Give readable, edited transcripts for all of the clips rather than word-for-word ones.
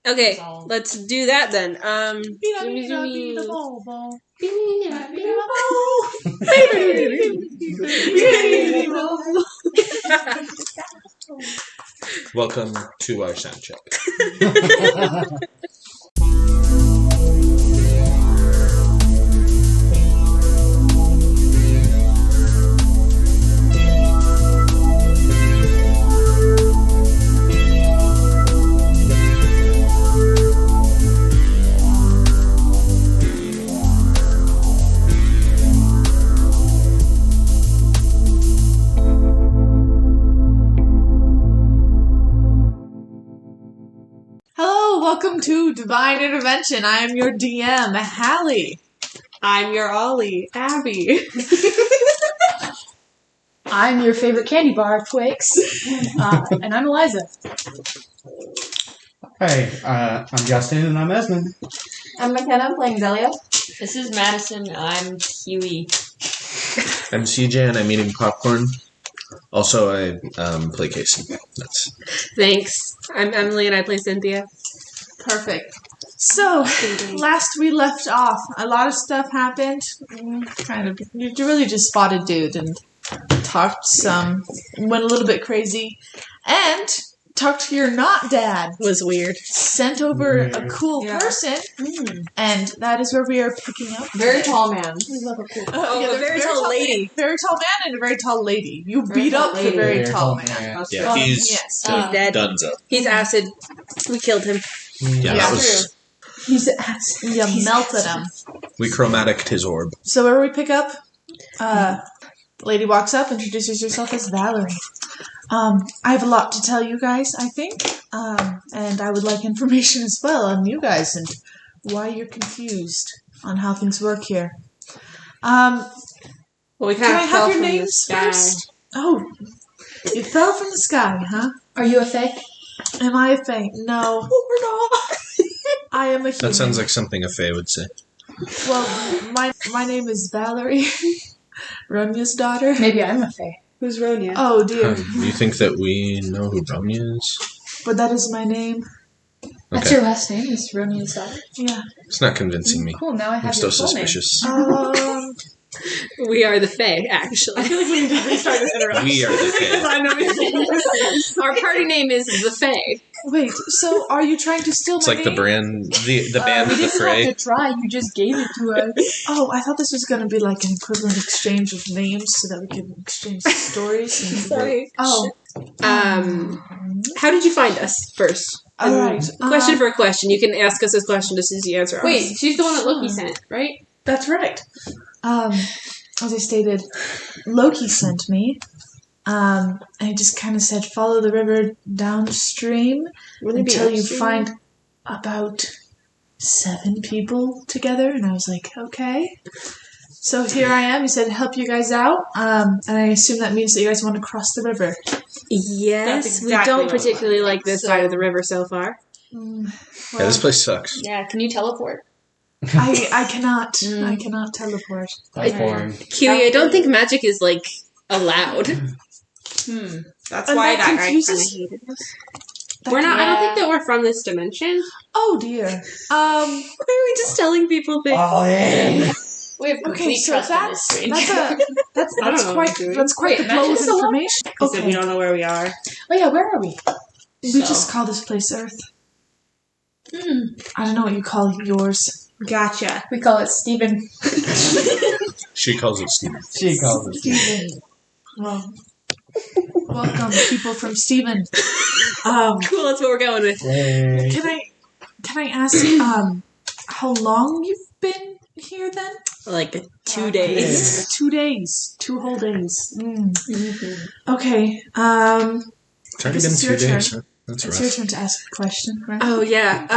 Okay, let's do that then. Welcome to our sound check. Welcome to Divine Intervention. I am your DM, Hallie. I'm your Ollie, Abby. I'm your favorite candy bar, Twix. And I'm Eliza. Hey, I'm Justin and I'm Esmond. I'm McKenna playing Zelia. This is Madison. I'm Huey. I'm CJ and I'm eating popcorn. Also, I play Casey. Thanks. I'm Emily and I play Cynthia. Perfect. So, last we left off, a lot of stuff happened. You really just spotted dude and talked some, went a little bit crazy, and talked to your not dad. Was weird. Sent over a cool person, and that is where we are picking up. Very tall man. A very tall lady. Very tall man and a very tall lady. You beat up the very tall man. Yeah, he's He's dead. Dunzo. He's acid. We killed him. Yeah, that was... He's acid. You melted him. We chromaticked his orb. So where we pick up, the lady walks up, introduces herself as Valerie. I have a lot to tell you guys, I think, and I would like information as well on you guys and why you're confused on how things work here. Well, we Can I have your from names the sky. first? Oh, it fell from the sky, huh? Are you a fae? Am I a fae? No, we're not. I am a human. That sounds like something a fae would say. Well, my name is Valerie, Ronya's daughter. Maybe I'm a fae. Who's Ronya? Oh dear, You think that we know who Romeo is? but that is my name. That's Okay. your last name, is Romeo's daughter? Yeah. It's not convincing me. Cool, now I I'm have still your full name. suspicious. We are the Fae, actually. I feel like we need to restart this interaction. We are the Fae. Our party name is the Fae. Wait, so are you trying to steal It's my like name? the brand, the band, We the didn't Fray. have to try, you just gave it to us. Oh, I thought this was going to be like an equivalent exchange of names so that we could exchange stories. And Sorry. Oh. How did you find us first? All right. Question for a question. You can ask us this question just as you answer ours. Wait, she's the one that Loki sent, right? That's right. As I stated, Loki sent me. And he just kind of said, follow the river downstream until you find about 7 people together. And I was like, okay. So here I am. He said, help you guys out. And I assume that means that you guys want to cross the river. Yes, That's we exactly don't what particularly like this side of the river so far. Yeah, this place sucks. Yeah, can you teleport? I cannot. I cannot teleport. That's boring. Kiwi, I don't think magic is, like, allowed. That's And why that that guy kind of confuses- hated us. That We're not. I can- don't think that we're from this dimension. Oh dear. Why are we just telling people things? All in. We have Okay, complete so trust in this stranger. that's I don't know what quite we're doing. that's quite Wait, the blow of imagine it's a lot- information. Because we Okay, don't know where we are. Oh yeah, where are we? we just call this place Earth. I don't know what you call yours. Gotcha. We call it Steven. She calls it Steven. She calls it. Well, welcome, people from Steven. Cool, that's what we're going with. Yay. Can I ask how long you've been here then? Like 2 days. 2 days. 2 whole days. Okay. It's already been It's 2 your days. turn. Huh? That's It's your rough. turn to ask a question, right? Oh, yeah.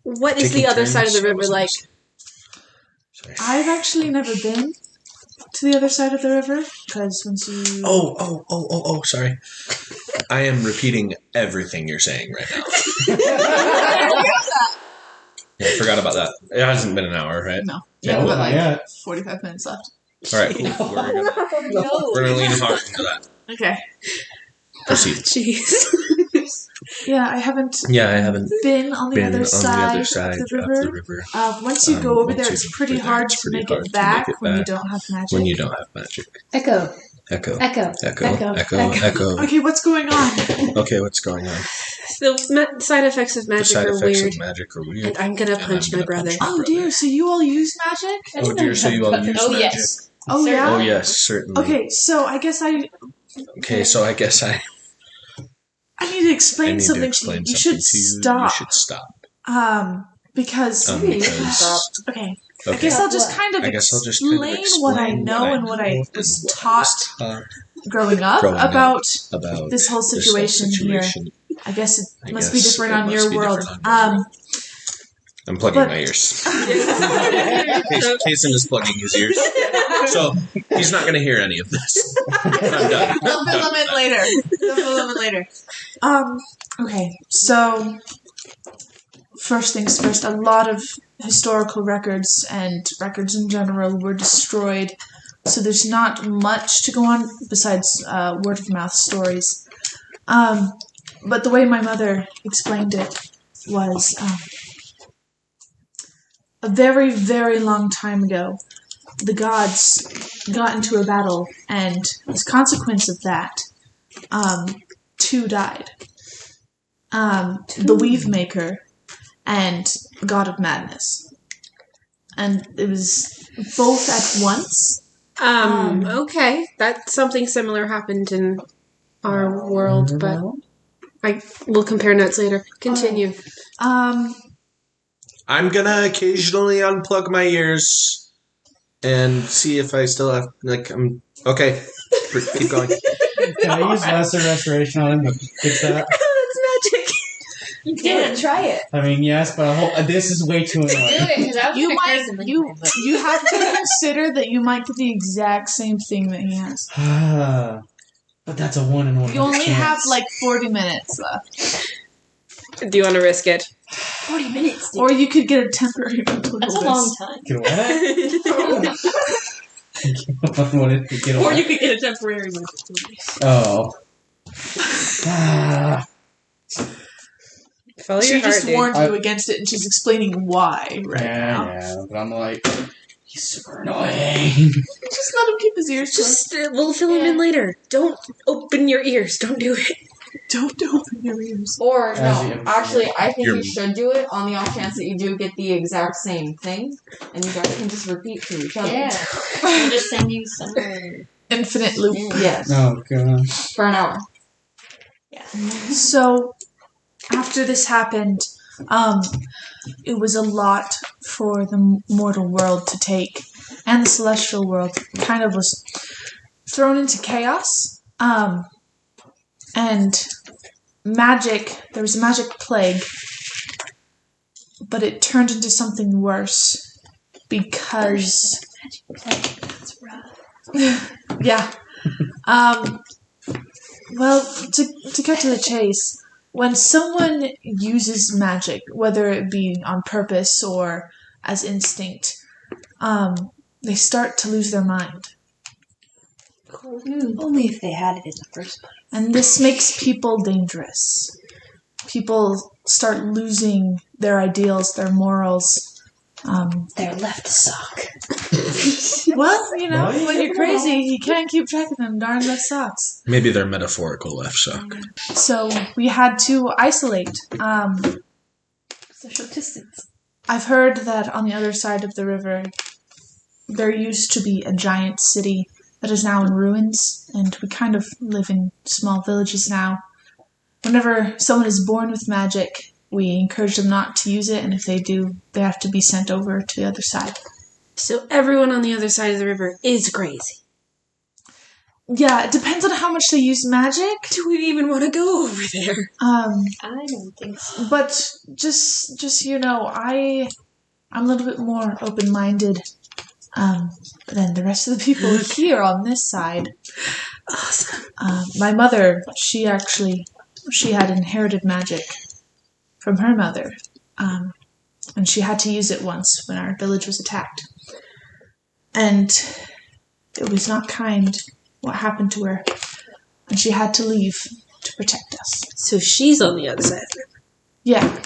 What is Taking the other turns, side of the river wasn't like? Sorry. I've actually never been to the other side of the river because once you. Oh, sorry. I am repeating everything you're saying right now. Yeah, I forgot about that. It hasn't been an hour, right? No. Yeah, but like yeah. 45 minutes left. All right, cool. We're gonna lean hard into that. Okay. Proceed. Jeez. Yeah, I haven't Yeah, I haven't been on the been other on side, the other side of the river. Once you go over there, it's pretty hard to make it back when you don't have magic. When you don't have magic. Echo. Echo. Echo. Echo. Echo. Echo. Echo. Echo. Okay, what's going on? Okay, what's going on? The side effects of The magic side are effects weird. of magic are weird. And I'm gonna punch my brother. Oh dear, so you all use magic? Oh dear, so you all use Oh, magic? yes. Oh yeah? Oh yes, certainly. Okay, so I guess I Okay, so I guess I need to explain need to something explain to you. You something should to you. stop. You should stop. Because okay. I Okay. guess I'll just kind of I guess I'll just kind of explain what I explain know what I and what I know was and what I taught was taught growing up growing up about about this whole situation here. I guess it must be different on your world. I'm plugging but- my ears. Kason is plugging his ears. So he's not going to hear any of this. I'm done. They'll fill them in later. Okay, so first things first, a lot of historical records and records in general were destroyed, so there's not much to go on besides word of mouth stories. But the way my mother explained it was a very, very long time ago, the gods got into a battle, and as a consequence of that, two died. The Weave Maker and God of Madness. And it was both at once. Okay. That something similar happened in our world, but we'll compare notes later. Continue. I'm going to occasionally unplug my ears and see if I still have, okay, keep going. Can I use lesser restoration on him to fix that? That's magic. You did try it. I mean, yes, but this is way too Do annoying. it, because I was You gonna might curse him you anyway, but- you have to consider that you might get the exact same thing that he has. But that's a 1 in 100 You only chance. have like 40 minutes left. Do you want to risk it? 40 minutes, dude. Or you could get a temporary mental That's a long time. Get what? What did get Or what? you could get a temporary one. Oh. Follow She your heart, just dude. warned you against it, and she's explaining why right now. Yeah, but I'm like, he's super annoying. Just let him keep his ears closed. Just we'll fill him in later. Don't open your ears. Don't do it. Don't open your ears. Or, As no, you- actually, I think You're- you should do it on the off chance that you do get the exact same thing, and you guys can just repeat to each other. Yeah. We'll just send you somewhere. Infinite loop. Yes. Oh, God. For an hour. So, after this happened, it was a lot for the mortal world to take, and the celestial world kind of was thrown into chaos. And there was a magic plague, but it turned into something worse because, yeah. Well, to get to the chase, when someone uses magic, whether it be on purpose or as instinct, they start to lose their mind. Only if they had it in the first place. And this makes people dangerous. People start losing their ideals, their morals. Their left sock. Well, What? when you're crazy, you can't keep track of them darn left socks. Maybe they're metaphorical left sock. So we had to isolate. Social distance. I've heard that on the other side of the river, there used to be a giant city that is now in ruins, and we kind of live in small villages now. Whenever someone is born with magic, we encourage them not to use it, and if they do, they have to be sent over to the other side. So everyone on the other side of the river is crazy. Yeah, it depends on how much they use magic. Do we even want to go over there? I don't think so. But just I'm a little bit more open-minded than the rest of the people here on this side. Awesome. My mother, she had inherited magic from her mother, and she had to use it once when our village was attacked. And it was not kind what happened to her, and she had to leave. to protect us. So she's on the other side of the river. Yeah,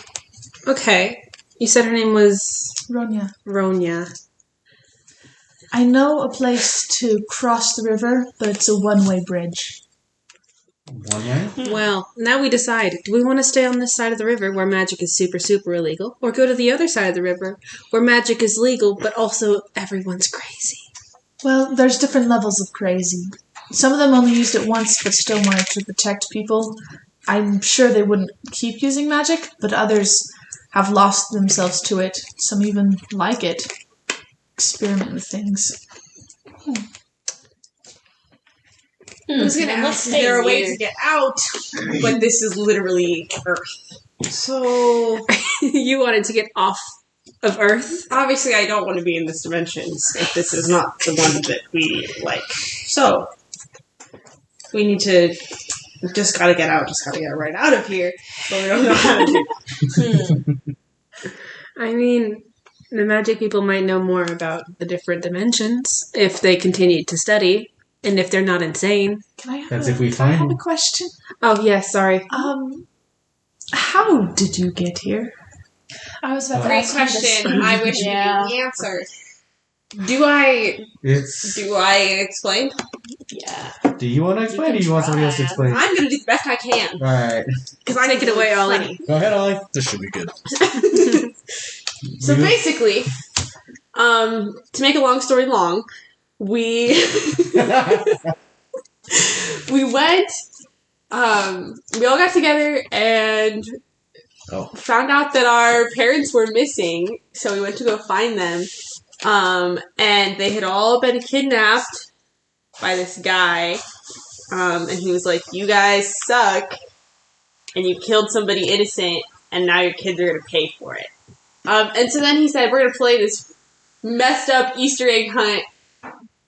Okay. You said her name was Ronya. Ronya. I know a place to cross the river, but it's a one-way bridge. One way? Well, now we decide. Do we want to stay on this side of the river where magic is super, super illegal? Or go to the other side of the river where magic is legal, but also everyone's crazy? Well, there's different levels of crazy. Some of them only used it once, but still wanted to protect people. I'm sure they wouldn't keep using magic, but others have lost themselves to it. Some even like it. Experiment with things. I was gonna ask, is there a way to get out? But this is literally Earth. So You wanted to get off of Earth? obviously I don't want to be in this dimension if this is not the one that we like. So we need to just gotta get out, just gotta get right out of here. But we don't know how to do. I mean, the magic people might know more about the different dimensions if they continue to study, and if they're not insane. Can I have, That's if we can I have find a question? Oh, yes, sorry. How did you get here? I was about to Great ask you this. question. I wish Yeah. we knew the answer. Do I It's. explain? Yeah. Do you want to explain, or do you want somebody else to explain? I'm gonna do the best I can Alright. because I Take it away, Ollie. funny. Go ahead, Ollie. This should be good. So basically, to make a long story long, we we went. We all got together and found out that our parents were missing. So we went to go find them, and they had all been kidnapped by this guy. And he was like, "You guys suck, and you killed somebody innocent, and now your kids are gonna pay for it." And so then he said, "We're gonna play this messed up Easter egg hunt,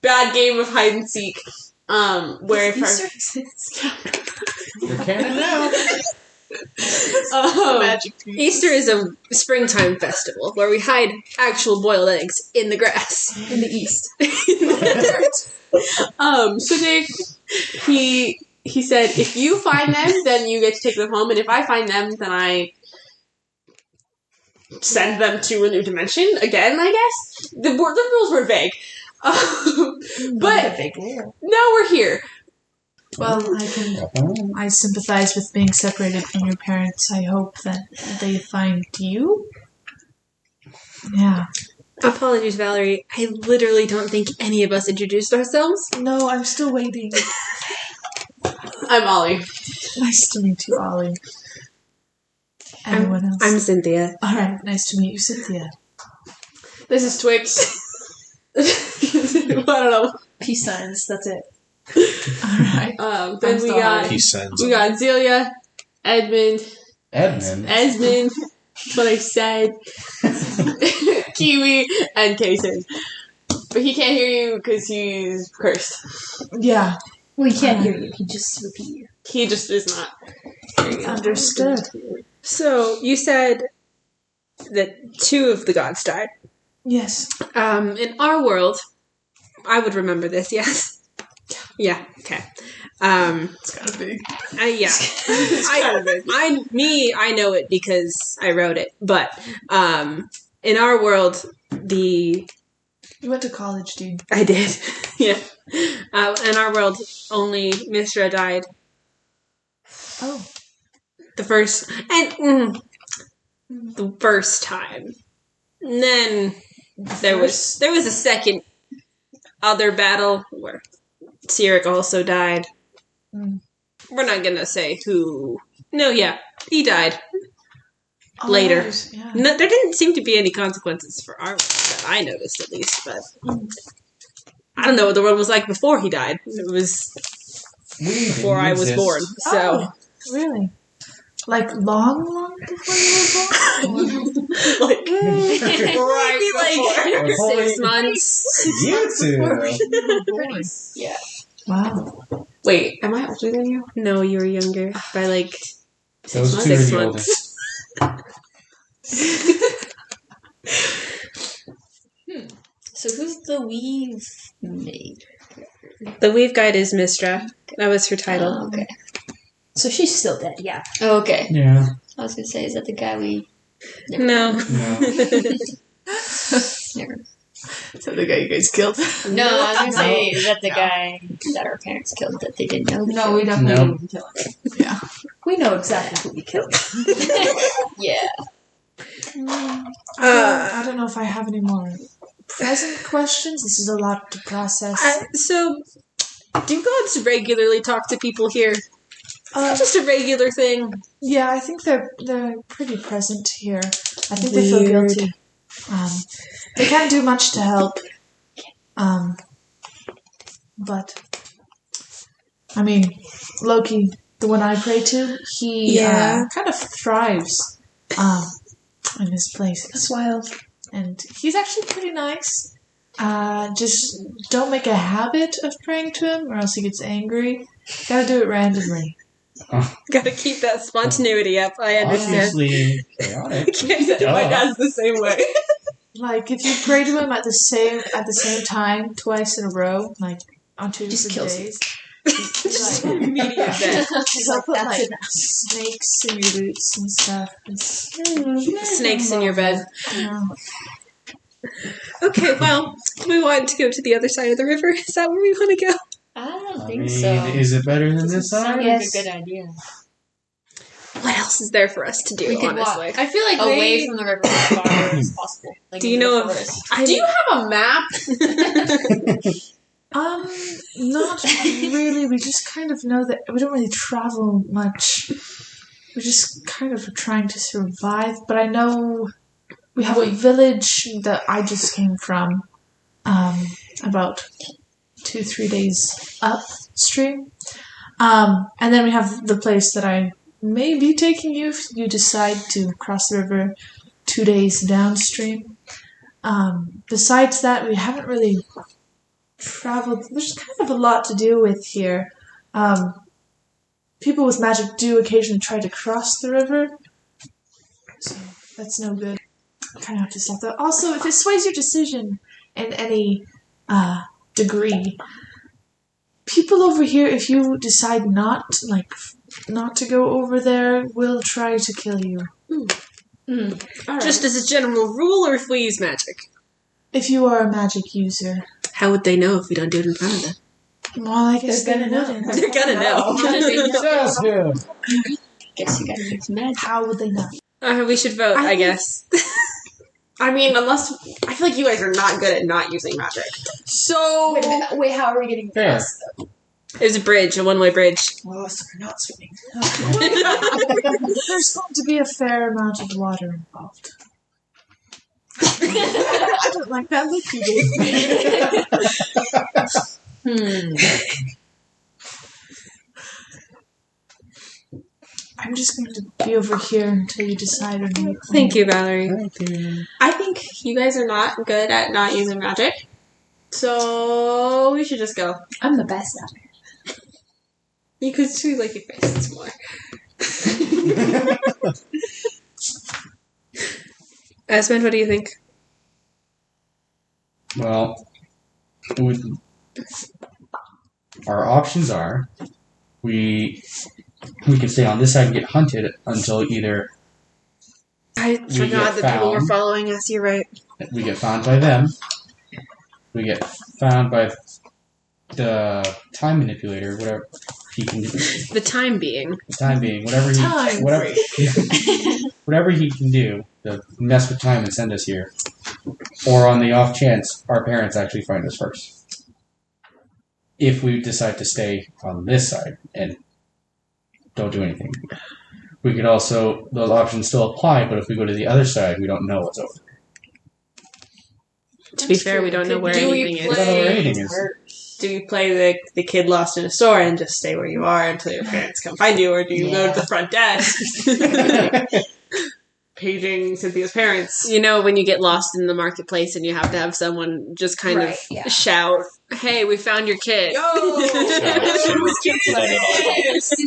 bad game of hide and seek, where if You're canon now. Easter is a springtime festival where we hide actual boiled eggs in the grass. In the east. So Nick, he said, if you find them, then you get to take them home, and if I find them, then I send them to a new dimension again, I guess. The rules were vague. But now we're here. Well, I sympathize with being separated from your parents. I hope that they find you. Yeah. Apologies, Valerie. I literally don't think any of us introduced ourselves. No, I'm still waiting. I'm Ollie. Nice to meet you, Ollie. Anyone else? I'm Cynthia. Alright, nice to meet you, Cynthia. This is Twix. I don't know. Peace signs. That's it. Alright. Then we got Peace signs. Zelia, Edmund, Edmund. Esmond. That's what I said. Kiwi and Kason. But he can't hear you because he's cursed. Yeah, We can't hear you. He just repeat you. He just is not hearing you. understood. So, you said that 2 of the gods died. Yes. In our world, I would remember this, yes? Yeah, okay. It's kind of big. Yeah. I know it because I wrote it, but in our world, You went to college, dude. I did, yeah. In our world, only Mistra died. Oh. The first time. And then there was a second other battle where Cyric also died. Mm. We're not gonna say who. No, yeah, he died. Later. Alright, yeah. No, there didn't seem to be any consequences for our world that I noticed, at least. But I don't know what the world was like before he died. It was before I was born. So Oh, really? Like long before you were born? Like, maybe like before. 6 months. You two. Yeah. Wow. wait, am I older than you? No, you were younger by like Those 6 two are months. the oldest. So who's the weave maid? The Weave Guide is Mistra. That was her title. Oh, okay. So she's still dead, yeah. Oh, okay. Yeah. I was gonna say, is that the guy we... No. Never. So the guy you guys killed. No, I was gonna say, is that the guy that our parents killed that they didn't know? No, we definitely didn't kill him. Yeah. We know exactly who we killed. Yeah. I don't know if I have any more present questions. This is a lot to process. So, do gods regularly talk to people here? Just a regular thing. Yeah, I think they're pretty present here. I think they feel guilty. They can't do much to help. But I mean, Loki, the one I pray to, he kind of thrives in this place. That's wild. And he's actually pretty nice. Just don't make a habit of praying to him, or else he gets angry. Gotta do it randomly. Gotta keep that spontaneity up. I understand. Obviously chaotic. My dad's the same way. Like if you pray to him at the same time twice in a row, like on 2 different days, Just immediate death. he'll put like snakes in your boots and stuff. Snakes in your bed. Yeah. Okay, well, do we want to go to the other side of the river? Is that where we want to go? I don't I think mean, so. is it better than this Sounds side? like Yes. a good idea. What else is there for us to do, We could walk honestly? I feel like away from the river as far as possible. Like Do you into know the if- forest. Do you have a map? Not really. We just kind of know that we don't really travel much. We're just kind of trying to survive. But I know we have a village that I just came from, about 2-3 days upstream. And then we have the place that I may be taking you if you decide to cross the river 2 days downstream. Besides that, we haven't really traveled. There's kind of a lot to do with here. People with magic do occasionally try to cross the river, so that's no good. I kind of have to stop that. Also, if it sways your decision in any degree, people over here, if you decide not to go over there, will try to kill you. Just as a general rule, or if we use magic? If you are a magic user. How would they know if we don't do it in front of them? Well, I guess They're gonna know. wouldn't. They're gonna know. Says who? Guess you gotta use magic. How would they know? We should vote, I guess. I mean, unless I feel like you guys are not good at not using magic. So Wait, how are we getting Fair. across? There's a bridge, a one-way bridge. Oh, so we're not swimming. There's going to be a fair amount of water involved. I don't like that look you gave me. I'm just going to be over here until you decide on me. Thank you, Valerie. I think you guys are not good at not using magic. So we should just go. I'm the best at it. You could see like your faces more. Esmond, what do you think? Well, our options are we can stay on this side and get hunted until either I We forgot get that people were found. following us. You're right. we get found by them, we get found by the time manipulator, whatever he can do. The time being. The time being, whatever Time whatever he can do to mess with time and send us here. Or on the off chance our parents actually find us first. If we decide to stay on this side and don't do anything. We could also, those options still apply, but if we go to the other side, we don't know what's over. To be fair, we don't know where Do we anything We don't know where anything is. Do you play the kid lost in a store and just stay where you are until your parents come find you, or do you go to the front desk, paging Cynthia's parents? You know, when you get lost in the marketplace and you have to have someone just kind of shout, "Hey, we found your kid!" Yo! These are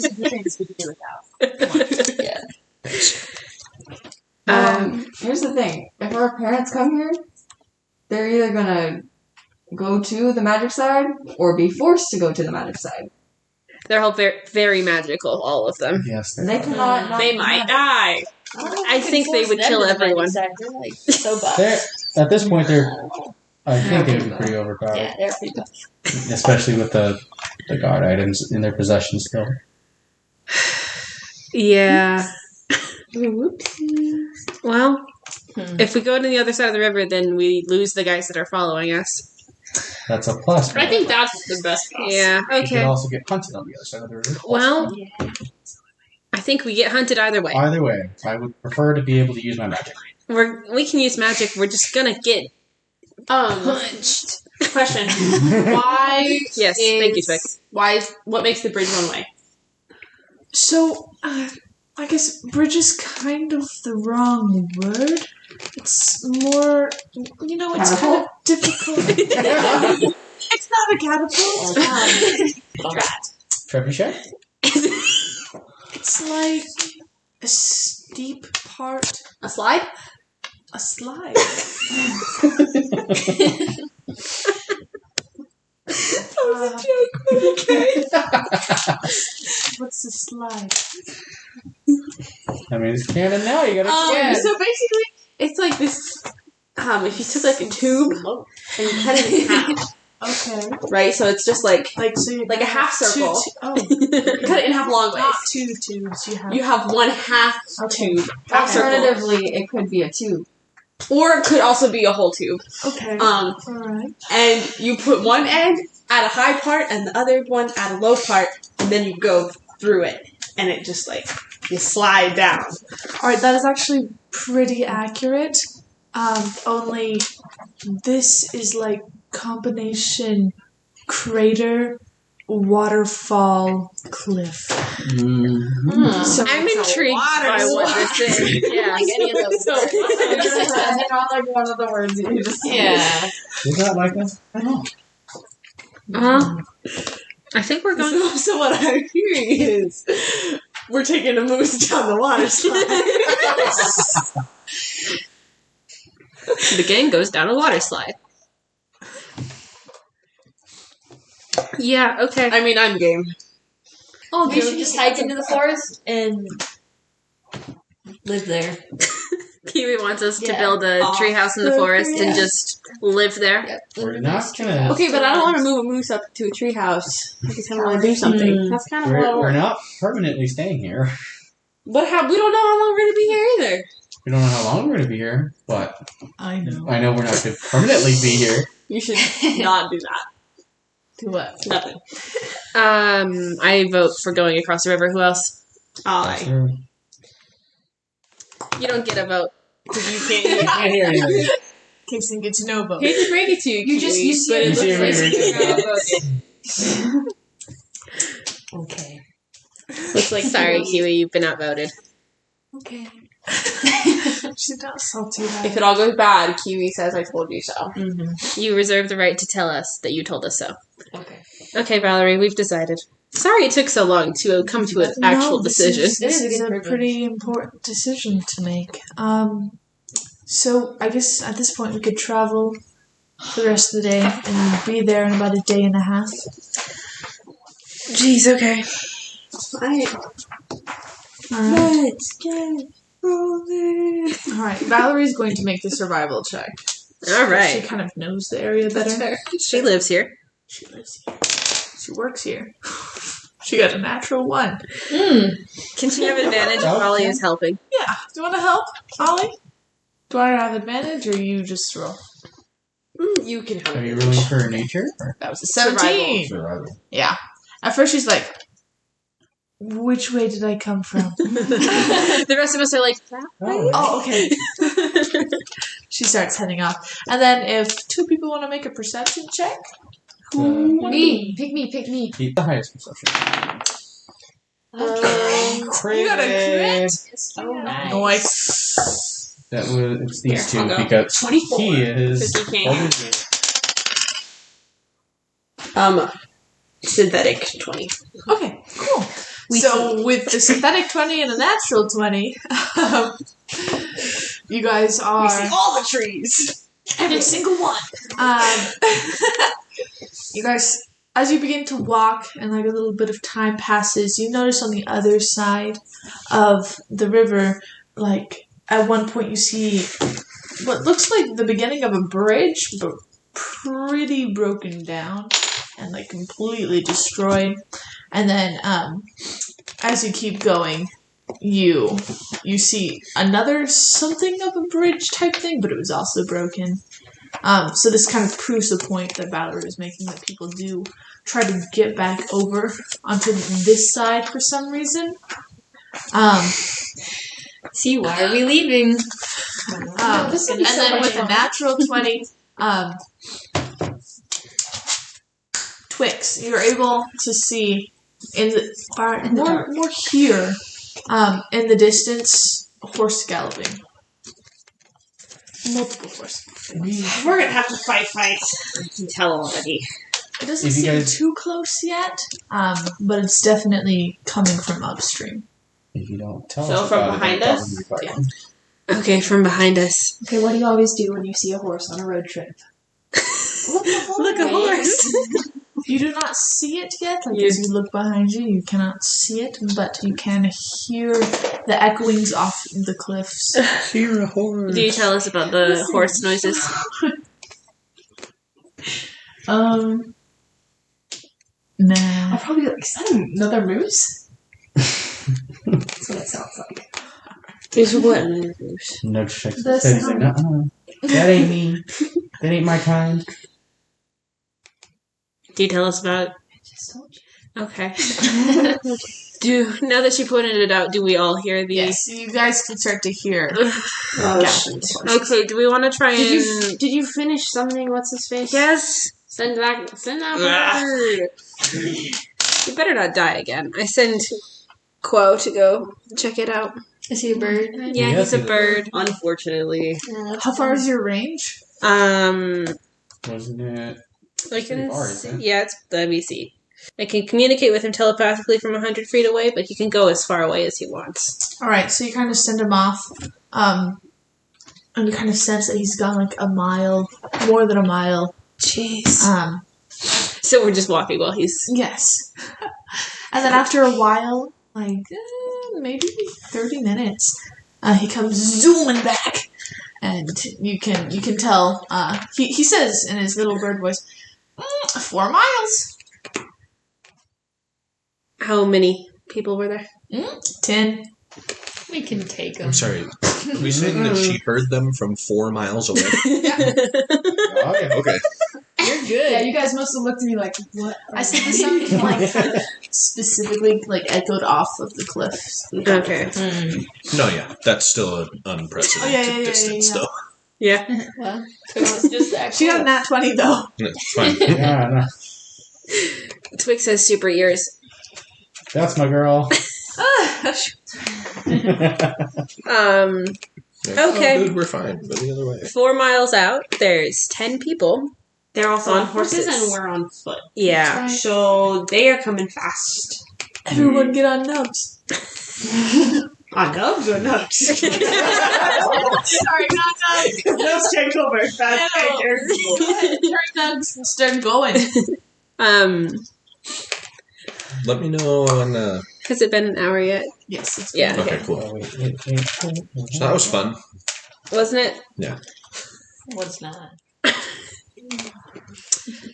the things we can do without. Here's the thing. If our parents come here, they're either gonna go to the magic side or be forced to go to the magic side. They're all very, very magical, all of them. Yes, They cannot. not They might die. I think they would kill everyone. They're like so buff. At this point, I think they would be pretty overpowered. Yeah, they're pretty buff. Especially with the guard items in their possession still. Yeah. Whoopsie. Well, if we go to the other side of the river, then we lose the guys that are following us. That's a plus. I think that's the best possible. Yeah. You Okay. can also get hunted on the other side of the river. Well, I think we get hunted either way. Either way, I would prefer to be able to use my magic. We can use magic. We're just gonna get punched. Question. Why Yes. Thank you, Twix. what makes the bridge one way? So, I guess bridge is kind of the wrong word. It's more, it's kind of difficult. It's not a catapult. Trebuchet? It's like a steep part, A slide? a slide. What's a slide? I mean, it's canon now. You gotta. So basically, it's like this. If you took like a tube and you cut it in half, Okay. right? So it's just like So you a half circle. you You cut it in half long ways. not two tubes. You have one half Okay. tube, half circle, Alternatively, it could be a tube. or it could also be a whole tube. Okay. All right. And you put one end at a high part and the other one at a low part, and then you go through it, and it just like you slide down. All right. That is actually pretty accurate. Only this is like combination crater, waterfall, cliff. Mm-hmm. So I'm intrigued by what this is. Yeah. Like any of those. Not like one of the words that you just Yeah. Is that like this? I think we're going. So what I'm hearing is we're taking a moose down the water slide. The gang goes down a water slide. Yeah. Okay. I mean, I'm game. We should just hike into the forest and live there. Kiwi wants us to Yeah. build a treehouse in the forest and just live there. We're not gonna. Okay, but I don't want to move a moose up to a treehouse. I just kind of want to do something. That's kind of what I We're want. not permanently staying here. But we don't know how long we're going to be here either. We don't know how long we're gonna be here, but I know. I know we're not gonna permanently be here. You should not do that. Do what? Nothing. I vote for going across the river. Who else? I. You don't get a vote. You can't. I can't hear anything. Kixon gets no vote. Hate to break it to you, You just- Kiwi, you see but it it You looks see like it you're Okay. Looks like sorry, Kiwi, you've been outvoted. Okay. She's not salty about if it all goes bad, Kiwi says I told you so. Mm-hmm. You reserve the right to tell us that you told us so. Okay. Okay, Valerie, we've decided. Sorry it took so long to come to an actual decision. This It is is a a good pretty important decision to make. So I guess at this point we could travel for the rest of the day and be there in about a day and a half. Jeez, okay. Let's get rolling. Alright, Valerie's going to make the survival check. All She right. kind of knows the area better. She lives here. She lives here. She works here. She got a natural 1. Can she have advantage if Ollie is helping? Yeah. Do you want to help, Ollie? Do I have advantage or you just roll? You can have Are you it. rolling for nature? Or That was a 17. survival? Yeah. At first she's like, which way did I come from? The rest of us are like, Oh, okay. She starts heading off. And then if 2 people want to make a perception check, Me. Pick me. Keep the highest perception. you got a crit. Oh, nice. Nice. That was it's these Here, two I'll go. because 24. he is. Because he can't. Synthetic 20. Okay, cool. So with the synthetic 20 and a natural 20, you guys are... We see all the trees. Every single one. You guys as you begin to walk and like a little bit of time passes, you notice on the other side of the river, like at one point you see what looks like the beginning of a bridge, but pretty broken down and like completely destroyed. And then as you keep going, you see another something of a bridge type thing, but it was also broken. So this kind of proves the point that Valerie was making, that people do try to get back over onto this side for some reason. See, why are we leaving? And then with a natural 20, Twix, you're able to see in the more here, in the distance, a horse galloping. Multiple horses. We're gonna have to fight. I can tell already. It doesn't seem too close yet, but it's definitely coming from upstream. If you don't tell So us from about behind it, us? it'll probably be fine. Okay, from behind us. Okay, what do you always do when you see a horse on a road trip? Look, a horse. You do not see it yet. Like as you look behind you, you cannot see it, but you can hear the echoings off the cliffs. Hear a horse. Do you tell us about the horse noises? Nah. I'll probably be like, is that another moose? That's what it sounds like. There's what? No check. The He's like, sound. that ain't me. That ain't my kind. Do you tell us about it? I just told you. Okay. Now that she pointed it out, do we all hear the... Yes, you guys can start to hear. Okay, do we want to try and... Did you finish summoning what's his face? Yes. Send that word. You better not die again. I send Quo to go check it out. Is he a bird? Yeah, he's a bird. Unfortunately. How far is your range? Wasn't it? I can far, see, isn't it? yeah, let me see. I can communicate with him telepathically from 100 feet away, but he can go as far away as he wants. Alright, so you kind of send him off, and you kind of sense that he's gone like a mile, more than a mile. Jeez. So we're just walking while he's... Yes. And then after a while, like, maybe 30 minutes, he comes zooming back. And you can tell, he says in his little bird voice, 4 miles. How many people were there? 10. We can take him. I'm sorry. Are we saying that she heard them from 4 miles away? Oh, yeah. Okay. You're good. Yeah, you guys must have looked at me like, what? I said the sound like specifically like echoed off of the cliffs. Okay. No, yeah. That's still an unprecedented distance, though. Yeah. Well, so it's just that She got a nat 20 though. It's fine. Yeah, no. Twix has super ears. That's my girl. Okay. Oh, dude, we're fine. Go the other way. 4 miles out, there's 10 people. They're also On on horses horses. and we're on foot. Yeah. So they are coming fast. Everyone get on nubs. On nubs or nuts? Sorry, not nubs. Nubs take over. Fast Turn nubs and start going. Let me know when. Has it been an hour yet? Yes. It's Yeah. Okay, cool. So that was fun. Wasn't it? Yeah. what's not?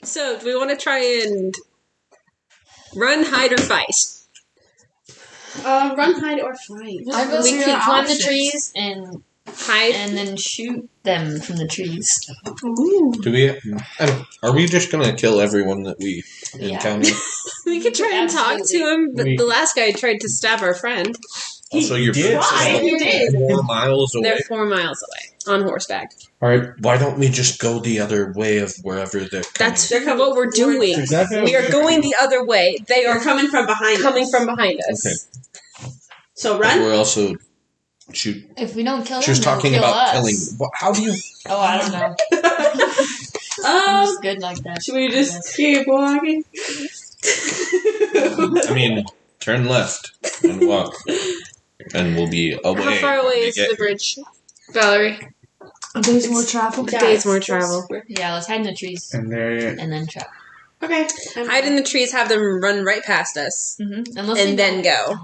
So, do we want to try and run, hide, or fight? Run, hide, or fight. I vote Those we are can your climb the options. trees and Hide. then shoot them from the trees. Do we? Are we just gonna kill everyone that we encounter? We could try and talk to him, but We- the last guy tried to stab our friend. Also, your did. friends You did. 4 miles away. They're 4 miles away on horseback. All right. Why don't we just go the other way of wherever they're coming? That's what we're doing. Exactly. We are going the other way. They They're are coming from behind coming us. from behind us. Okay. So But run. we're also shoot. If we don't kill She was them, talking they'll kill about us. killing. How do you? Oh, I don't know. I'm just good like that. Should we just keep walking? I mean, turn left and walk, and we'll be away. How far when away we is get the bridge, Valerie? A day's more travel. A day's more travel. Yeah, let's hide in the trees And there. and then trap. Okay. Hide in the trees, have them run right past us, Unless and then go.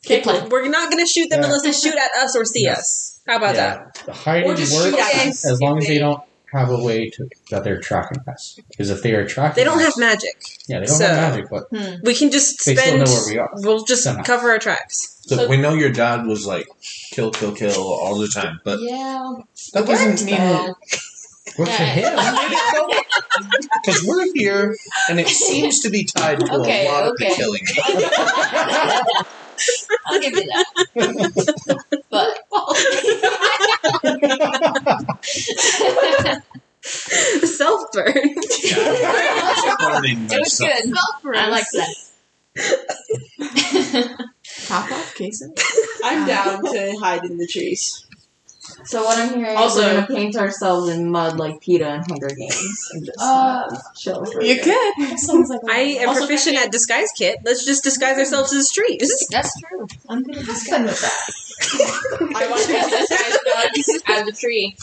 Okay, plan. We're not going to shoot them Yeah. unless they shoot at us or see us. How about that? The hiding Or just works shoot at us as long if as they they- don't have a way that they're tracking us. Because if they are tracking They don't us, have magic. Yeah, they don't so- have magic, but We can just They still spend. know where we are, We'll just somehow. cover our tracks. So we know your dad was like kill all the time, but Yeah. that doesn't mean good for him. because we're here and it seems to be tied to Okay, a lot of okay. the killing. I'll give you that. But Self burn. Burning it was myself. good. I like that. Top off, Kason. I'm down to hide in the trees. So what I'm hearing Also- is we're gonna paint ourselves in mud like PETA and Hunger Games and just chill for a You bit. could. That sounds like I am Also, proficient at disguise kit. Let's just disguise ourselves as trees. That's true. I'm gonna I'm fun with that. I want to be disguised nugs as a tree.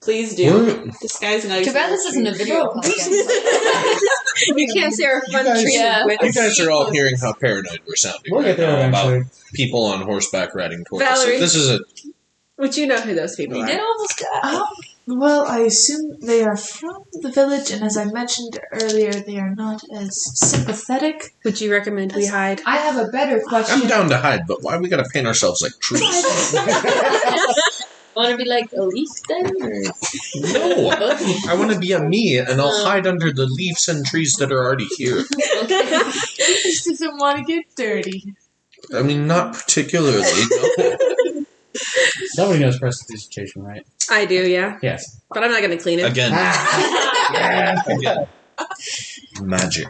Please do. We're- Disguise nugs. Too bad this as isn't a tree. video podcast. We can't say our fun guys- tree Yeah. with You guys are all hearing how paranoid we're sounding We'll right get there now about eventually. people on horseback riding towards us. Valerie. This is a Would you know who those people We are? did almost die. Well, I assume they are from the village, and as I mentioned earlier, they are not as sympathetic. Would you recommend we hide? I have a better question. I'm down to hide, but why we gotta paint ourselves like trees? Want to be like a leaf then? Or? No, I want to be a me, and I'll hide under the leaves and trees that are already here. Just doesn't want to get dirty. I mean, not particularly. No. Nobody knows prestidigitation, right? I do, yeah. Yes. But I'm not going to clean it. Again, again, magic.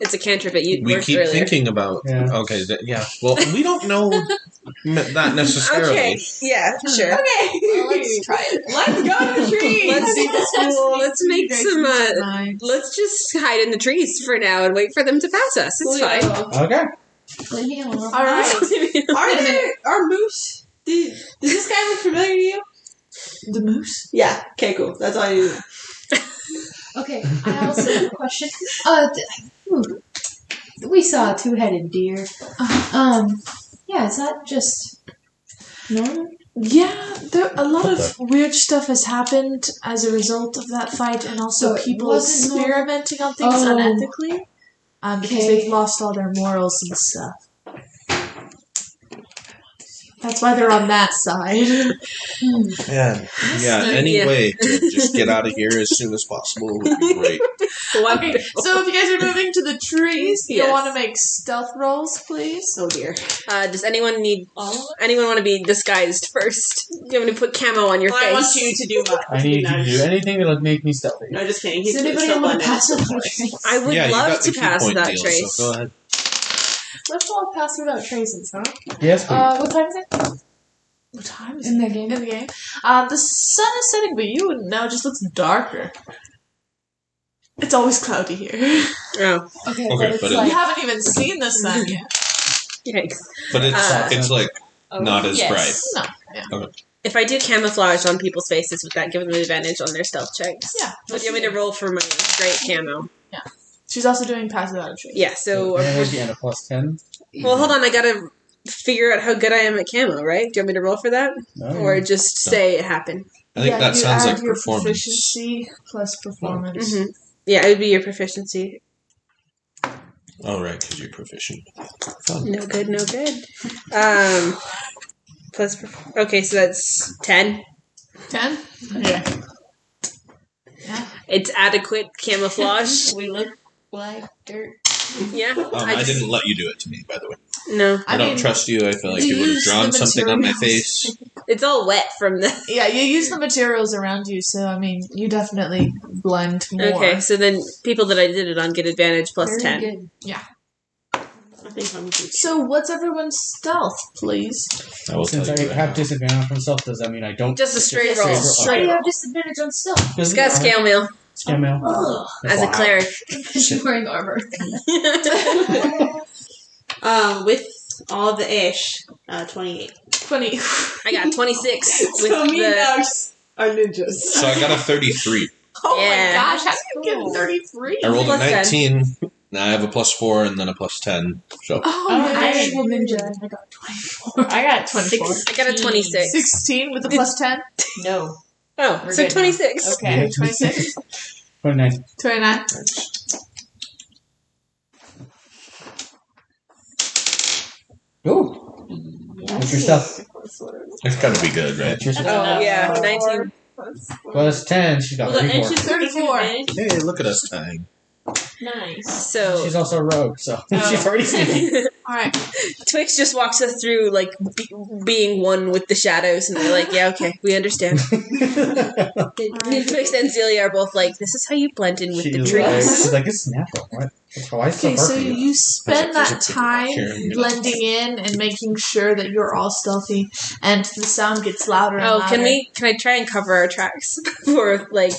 It's a cantrip. It We worked keep earlier. thinking about. Yeah. Okay, yeah. Well, we don't know that necessarily. Okay, yeah, sure. Okay. Well, let's try it. Let's go to the trees. Let's make some. Let's just hide in the trees for now and wait for them to pass us. It's fine. Okay. Leave me alone. All right. Are moose? Does this guy look familiar to you? The moose? Yeah. Okay. Cool. That's all I need. Okay, I also have a question. We saw a two-headed deer. Yeah, is that just normal? Yeah, a lot of weird stuff has happened as a result of that fight, and also So it people wasn't experimenting on things Oh. unethically. Because Okay. they've lost all their morals and stuff. That's why they're on that side. Yeah. Any Yeah. way to just get out of here as soon as possible would be great. Okay, so if you guys are moving to the trees, Yes. you want to make stealth rolls, please? Oh dear. Does anyone need? Anyone want to be disguised first? You want me to put camo on your face? I want you to do my. I need you to do anything that'll make me stealthy. No, just kidding. Does anybody still want to blended. pass without trace? I would Yeah, you love got the to key pass point that deal, trace. so go ahead. Let's all pass without traces, huh? Yes, please. What time is it? What time is In it? the game? In the game? The sun is setting, but you wouldn't know. It just looks darker. It's always cloudy here. Oh, Okay, Okay, but it's but You like haven't even seen the sun yet. yikes! But it's like not as Yes. bright. No. Yeah. If I do camouflage on people's faces, would that give them advantage on their stealth checks? Yeah. Or do you want me to roll for my great camo? She's also doing pass without a trace. Yeah. So, Energy and a plus 10. well, hold on. I gotta figure out how good I am at camo, right? Do you want me to roll for that, No. or just say it happened? I think that you sounds add like your performance. proficiency plus performance. Mm-hmm. Yeah, it would be your proficiency. Oh, right, because you're proficient. Fun. No good, no good. Plus, okay, so that's 10. 10? Okay. It's adequate camouflage. We look like dirt. Yeah. I didn't let you do it to me, by the way. No, I don't trust you. I feel like you would have use drawn the something on my materials. face. it's all wet from the. Yeah, you use the materials around you, so I mean, you definitely blend more. Okay, so then people that I did it on get advantage plus very 10. good. I think I'm good. So what's everyone's stealth, please? I will Since tell I you right have now. disadvantage on myself, does that mean I don't? Just a straight roll. roll. Why do you have disadvantage on stealth? It's got scale mail Scale mail. as a cleric. She's wearing armor. With all of the ish, 28. 20. I got 26 with So me and the. Alex are ninjas. So I got a 33. Oh Yeah. my gosh, how did you get a 33? I rolled a Plus 10. 19. Now I have a +4 and then a +10. So Oh, Actual ninja. I got 24. I got 24. I got a 26. 16 with a plus 10. No. Oh, We're so good now. 26. Okay. 26. 29. 29. Ooh. What's your stuff? it's got to be good, right? What's your stuff? Oh, yeah. 19. Plus 10, she's got Well, and 34. she's 34. Hey, look at us tying. Nice. So She's also a rogue, so she's already sneaky. Alright. Twix just walks us through, like, being one with the shadows, and they're like, yeah, okay, we understand. Twix and Zelia are both like, this is how you blend in with the She's trees. like, it's natural. What? That's how I still Okay, hurt so you. you spend that time Here, I'm gonna- blending in and making sure that you're all stealthy, and the sound gets louder and Oh, louder. can I try and cover our tracks for, like,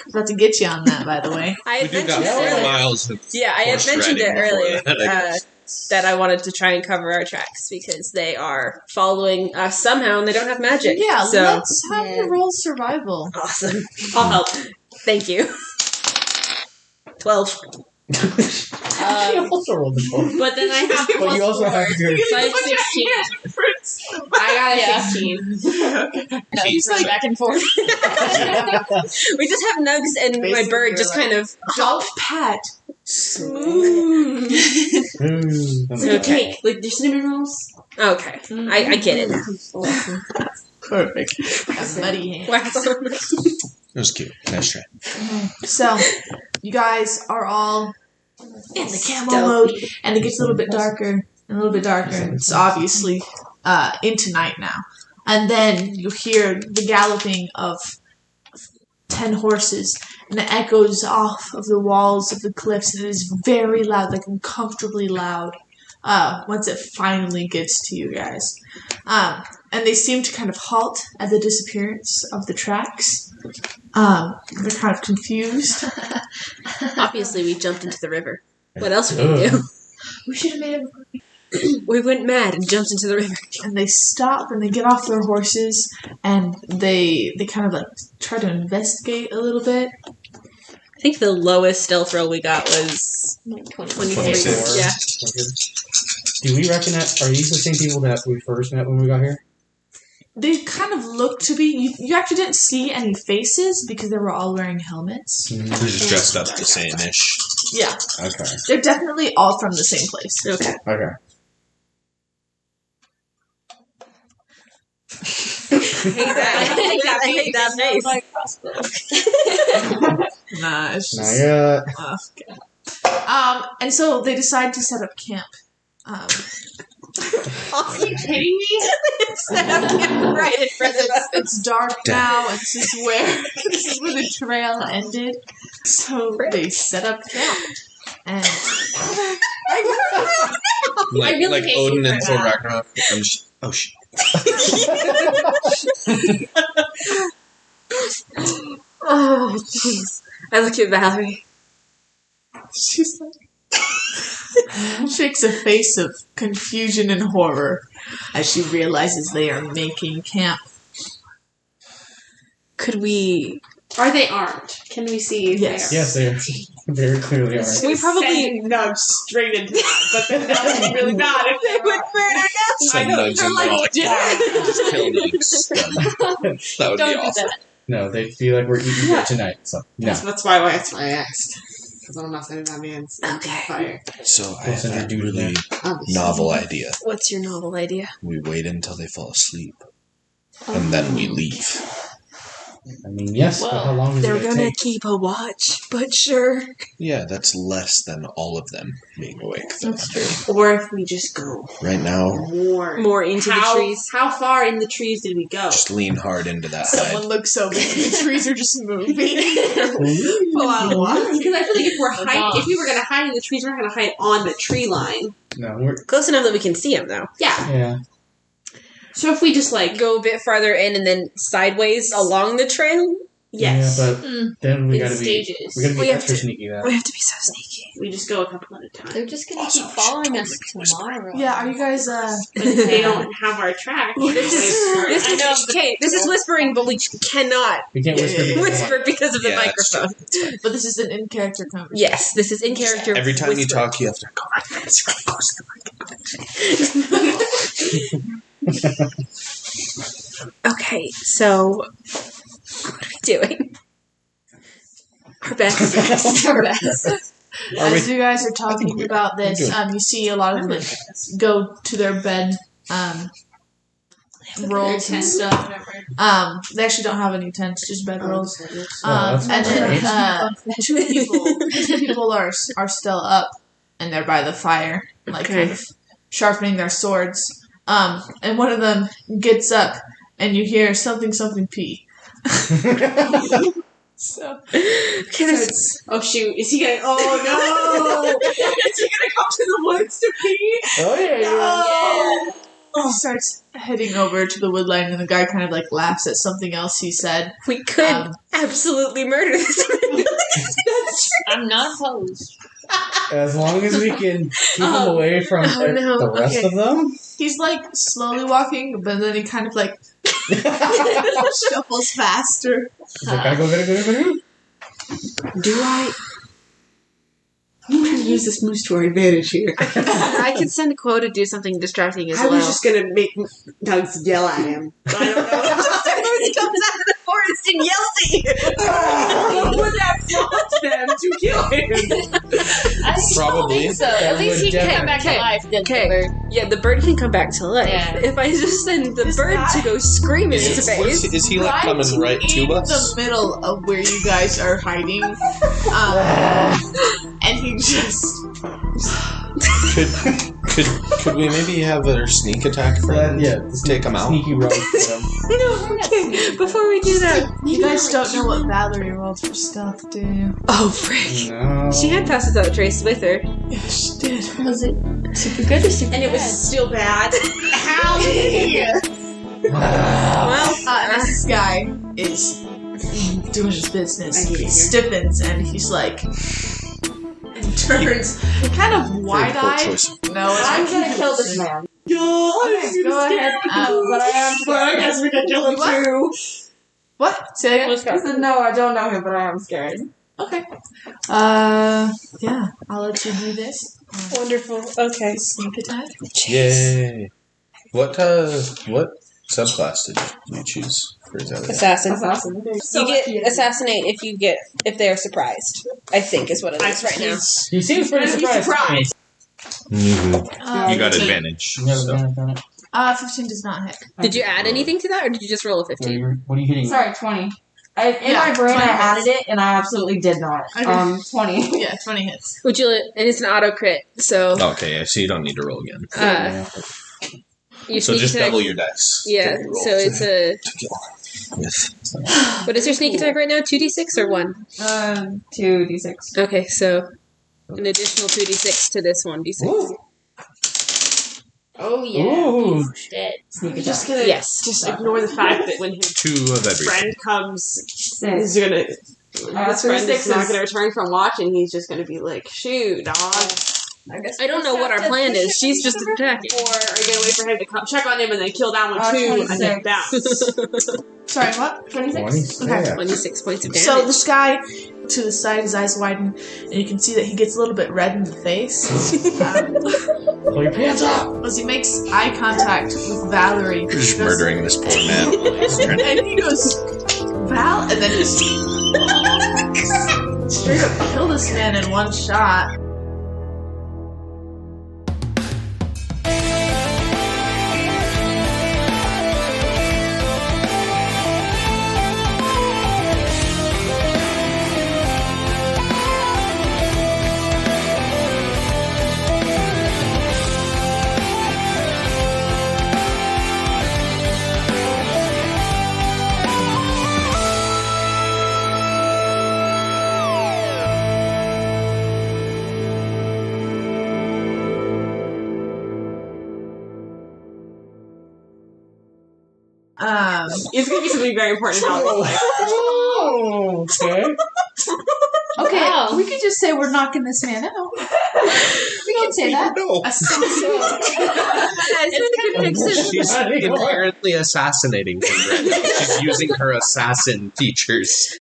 About to get you on that, by the way. I We had do got mentioned 4 earlier. miles of Yeah, I had horse mentioned it riding before earlier that, I guess. that I wanted to try and cover our tracks because they are following us somehow and they don't have magic. Yeah, so let's have you roll survival. awesome. I'll help. Thank you. 12. She also rolled the 12. But then I have But you also have your... So I have 16. I got a 16. No, it's like back and forth. We just have Nugs and my Basically, bird you're just like- kind of Don't pat. Ooh. Like cake. Like there's cinnamon rolls. Okay. I get it now. Perfect. A muddy hand. Wax on. It was cute. Nice try. So, you guys are all in the camo mode, and it gets a little bit darker and a little bit darker, and it's obviously into night now. And then you hear the galloping of 10 horses, and it echoes off of the walls of the cliffs, and it is very loud, like uncomfortably loud, once it finally gets to you guys. And they seem to kind of halt at the disappearance of the tracks. They're kind of confused. Obviously, we jumped into the river. What else would we do? We should have made it. We went mad and jumped into the river. And they stop and they get off their horses and they kind of like try to investigate a little bit. I think the lowest stealth roll we got was 23. 26. Yeah. Do we recognize... Are these the same people that we first met when we got here? They kind of look to be. You actually didn't see any faces because they were all wearing helmets. We're just dressed up the same-ish. Yeah, Okay. they're definitely all from the same place. Okay. Okay. I hate that face. Nah, it's Not just. yet. And so they decide to set up camp. Are you kidding me? Set up camp right in front of us. It's dark now, and this is where the trail ended. So they set up camp, and Like, really like hate Odin you and for Thor that. Ragnarok. I'm just... Oh, shit. Oh, jeez. I look at Valerie. she's like shakes a face of confusion and horror as she realizes they are making camp. Could we... Are they armed? Can we see? If Yes. Yes, they are. Very clearly are. We probably... nudge straight into that, but then that would be really bad if they would burn our nuts. Send nugs and rock. Just kill nugs. Done. That would be awesome. No, they feel like we're eating here tonight, so no. That's why I asked. Because I'm not sending that man into Okay. fire. So I We'll have send her that dude really Obviously. novel idea. What's your novel idea? We wait until they fall asleep. And then we leave. I mean, yes, but how long is it They're going to gonna take? keep a watch, but sure. Yeah, that's less than all of them being awake. That's true. Or if we just go Right now, More into the trees. How far in the trees did we go? just lean hard into that Someone side. looks over. The trees are just moving. Pull out a walk. Because I feel like if we were gonna hide in the trees, we're not gonna hide on the tree line. No, we're... Close enough that we can see him, though. Yeah. Yeah. So if we just like Go a bit farther in and then sideways along the trail, Yes. Yeah, but then we In gotta stages. be We have extra to- sneaky. That We have to be so sneaky. We just go a couple at a time. They're just gonna keep following us tomorrow. Yeah, are you guys But they don't have our track. This is whispering, but we cannot we can't whisper. because whisper because of the Yeah, that's microphone. But this is an in-character conversation. Yes, this is in character. Every time you whispering. talk, you have to go like this. Close to the Okay, so what are we doing? Our best. Our best. As you guys are talking about this, you see a lot of them go to their bed rolls and stuff. They actually don't have any tents, just bed rolls. that's And then nice. two people are still up, and they're by the fire, like kind of sharpening their swords. And one of them gets up, and you hear something pee. So, Oh shoot! Is he gonna? Oh no! Is he gonna come to the woods to pee? Oh yeah. He starts heading over to the wood line, and the guy kind of like laughs at something else he said. We could absolutely murder this man. I'm not opposed. As long as we can keep him away from the rest of them. He's like slowly walking, but then he kind of like shuffles faster. He's like, go. Do I? I'm going to use this moose to our advantage here. I could send a quote to do something distracting as I well. was just gonna make Doug's yell at him. I don't know. He comes out of the forest and yells at you. What would that prompt them to kill him? Probably. So at least he can come back to life. Then the bird. Yeah, the bird can come back to life. Yeah. If I just send the bird to go scream in his face. Is he like coming right to in us? the middle of where you guys are hiding, and he just Could we maybe have a sneak attack for him? Take him out. Sneaky rogue for him. No, okay. Before we do that, you guys don't know what Valerie rolled for stealth, do you? oh frick, No. she had passes out trace with her. Yeah, she did. Was it super good or super And it was bad? still bad. How? Well, And this guy is doing his business. I hate it He here. stiffens and he's like, and turns kind of Very poor wide-eyed. choice. No, it's I'm actually gonna kill this man. Yo, Okay, go ahead. But I am But I guess we can kill him What? too. What? Say that again? I said no, I don't know him, but I am scared. Okay. Yeah, I'll let you do this. wonderful. Okay. Sneak attack. Yay! What subclass did you choose for Zelia? Assassin. Assassin. You get assassinate if they are surprised. I think is what it is right now. He seems pretty surprised. Mm-hmm. You got 15. advantage. You have So. advantage on it? 15 does not hit. Did you add anything to that, or did you just roll a 15? What are you hitting? Sorry, 20. In Yeah, my brain, 20 I added it, and I absolutely did not. Okay. 20. Yeah, 20 hits. Would you? And it's an auto crit, so Okay, yeah, so you don't need to roll again. you So sneak just attack. double your dice. Yeah, that you roll so it's a. to kill with. What is your sneak attack right now? 2d6 or 1? 2d6. Okay, so an additional 2d6 to this 1d6. Ooh. Oh yeah. Ooh. Shit. Sneak I'm attack. just gonna Yes. ignore the fact that when his 2 of every. friend comes, 6. he's gonna. His friend is 6 not is- gonna return from watching. He's just gonna be like, "Shoot, dog." I guess I don't know what our plan is. She's just attacking. Or are you gonna wait for him to come check on him and then kill that one too, and then 26. bounce? Sorry, what? 26. Okay. 26 points of damage. So this guy, to the side, his eyes widen, and you can see that he gets a little bit red in the face. Pull your pants up. As he makes eye contact with Valerie. You're just murdering this poor man. He's trying to- And he goes, Val, and then just straight up kill this man in one shot. It's gonna be something very important about his life. Oh, okay. Okay, Wow. we could just say we're knocking this man out. We can say that. No. She's inherently assassinating him right now. She's using her assassin features.